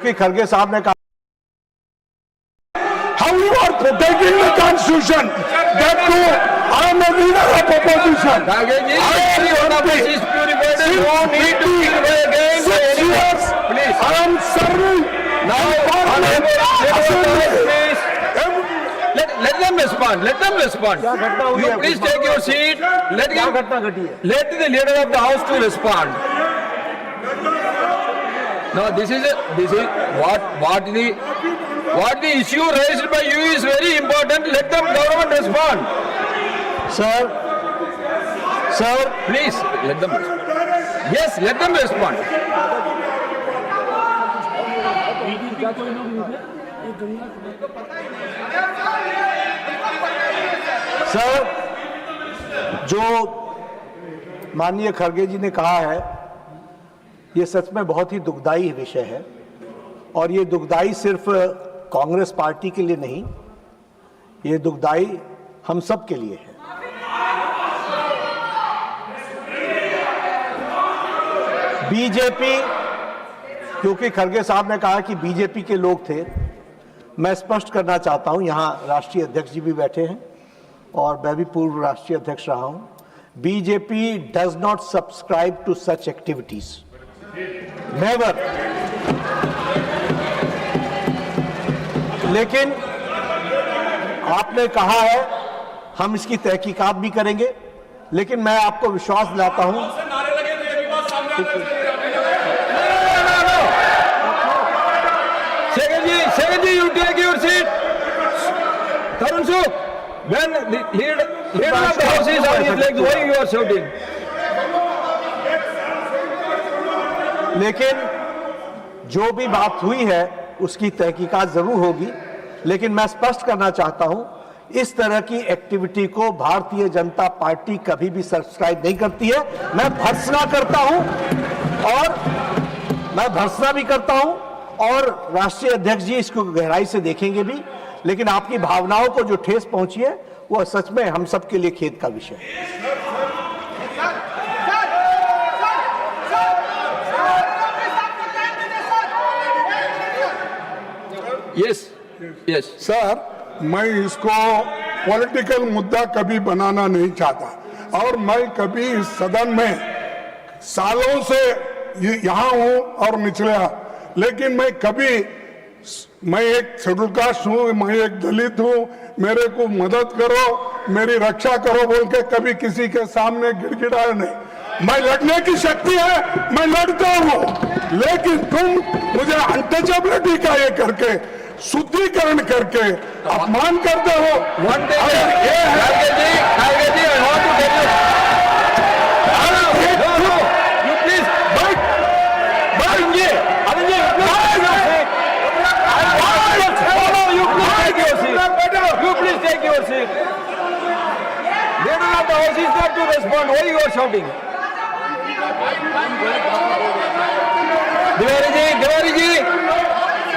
क्योंकि खरगे साहब ने कहा how you are protecting the constitution. That too, I am a leader of opposition. I am I am serving now. Let them respond. Let them respond. You please take your seat. Let the leader of the house to respond. No, this is what the issue raised by you is very important. Let the government respond. Sir Please let them respond. Yes, let them respond. Sir, जो माननीय खरगे जी ने कहा है ये सच में बहुत ही दुखदाई विषय है और ये दुखदाई सिर्फ कांग्रेस पार्टी के लिए नहीं, ये दुखदाई हम सब के लिए है। बीजेपी, क्योंकि खरगे साहब ने कहा कि बीजेपी के लोग थे, मैं स्पष्ट करना चाहता हूं, यहां राष्ट्रीय अध्यक्ष जी भी बैठे हैं और मैं भी पूर्व राष्ट्रीय अध्यक्ष रहा हूं। BJP does not subscribe to such activities, never. लेकिन आपने कहा है हम इसकी तहकीकात भी करेंगे, लेकिन मैं आपको विश्वास दिलाता हूं Secondly, you take your seat. Tarun Suk, when the leader of the house is on his legs, why you are shouting? लेकिन जो भी बात हुई है उसकी तहकीकात जरूर होगी, लेकिन मैं स्पष्ट करना चाहता हूं इस तरह की एक्टिविटी को भारतीय जनता पार्टी कभी भी सब्सक्राइब नहीं करती है। मैं भर्त्सना करता हूं और मैं भर्त्सना भी करता हूं और राष्ट्रीय अध्यक्ष जी इसको गहराई से देखेंगे भी, लेकिन आपकी भावनाओं को जो ठेस पहुंची है वो सच में हम सब के लिए खेद का विषय है। Yes, yes. सर, मैं इसको पॉलिटिकल मुद्दा कभी बनाना नहीं चाहता और मैं कभी इस सदन में सालों से यहाँ हूँ और निचला, लेकिन मैं एक शेड्यूल कास्ट हूँ, मैं एक दलित हूँ, मेरे को मदद करो, मेरी रक्षा करो बोल के कभी किसी के सामने गिड़गिड़ाया नहीं। मैं लड़ने की शक्ति है, मैं लड़ता हूँ, लेकिन तुम मुझे अनटचेबिलिटी का ये करके शुद्धिकरण करके अपमान करते हो। Leader of the house is not to respond. Why you are shouting?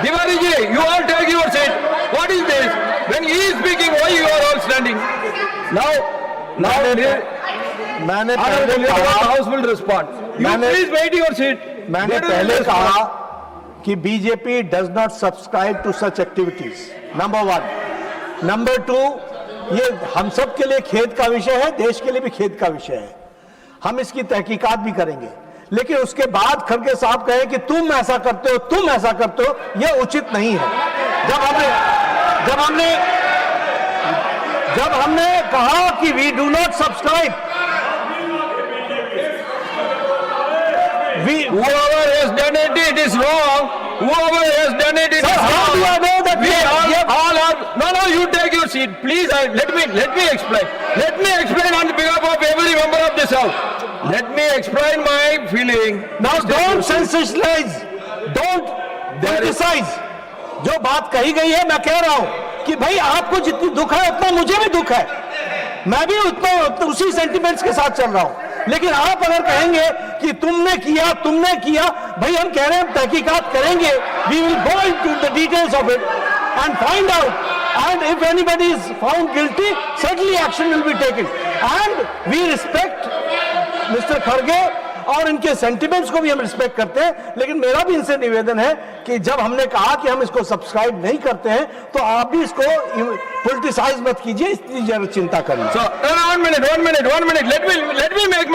Tiwari ji, you all take your seat. What is this? When he is speaking, why you are all standing? Now, मैंने पहले the house will respond. You please wait your seat. मैंने पहले कहा कि BJP does not subscribe to such activities, number 1। Number 2, ये हम सब के लिए खेद का विषय है, देश के लिए भी खेद का विषय है, हम इसकी तहकीकात भी करेंगे। लेकिन उसके बाद खरगे साहब कहे कि तुम ऐसा करते हो, तुम ऐसा करते हो, यह उचित नहीं है। जब हमने कहा कि we do not subscribe, whoever has done it, it is wrong. Whoever has done it, it is wrong. How do I know that we all are? No, you take your seat, please. Let me explain. Let me explain on behalf of every member of this house. Let me explain my feeling. Now don't sensationalize, don't criticize. जो बात कही गई है, मैं कह रहा हूं कि भाई आपको जितनी दुख है उतना मुझे भी दुख है, मैं भी उतना उसी सेंटिमेंट्स के साथ चल रहा हूं। लेकिन आप अगर कहेंगे कि तुमने किया, भाई हम कह रहे हैं तहकीकात करेंगे, we will go into the details of it and find out, and if anybody is found guilty, certainly action will be taken, and we respect Mr. Kharge और इनके सेंटिमेंट्स को भी हम रिस्पेक्ट करते हैं, लेकिन मेरा भी इनसे निवेदन है कि जब हमने कहा कि हम इसको सब्सक्राइब नहीं करते हैं तो आप भी इसको पॉलिटिसाइज मत कीजिए, इसकी जरा चिंता करिए। So, no, 1 minute. Let me make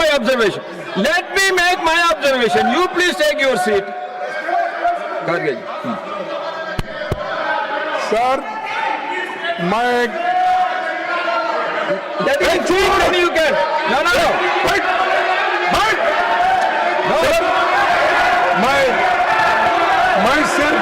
my observation. You please take your seat. Kharge ji. Sir मैं Let me speak, then you can. No. मैं सिर्फ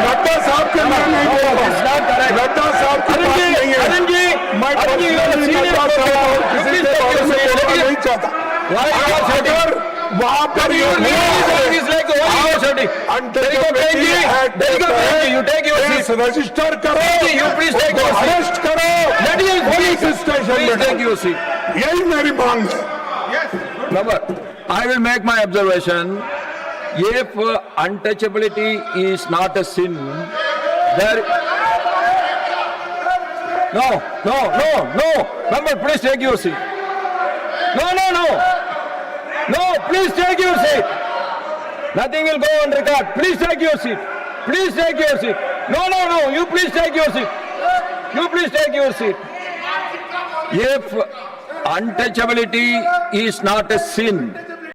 नड्डा साहब के लिए नहीं बोल रहा It's not correct. नड्डा साहब की बात नहीं है। Arun ji, मैं Arun ji, you are a personally senior Nadda साहब और किसी Please के take बारे your में seat. बोलना नहीं चाहता। Why you are shouting? अगर वहाँ पर You ये is like only you are shouting. Untouchability Act You take your case seat. Register करो, You please take your seat. Arrest करो, Let me police station Please में take your seat. यही मेरी मांग है। Number, I will make my observation. If untouchability is not a sin, there. No. Number, please take your seat. No, please take your seat. Nothing will go on record. Please take your seat. No. You please take your seat. If untouchability is not a sin,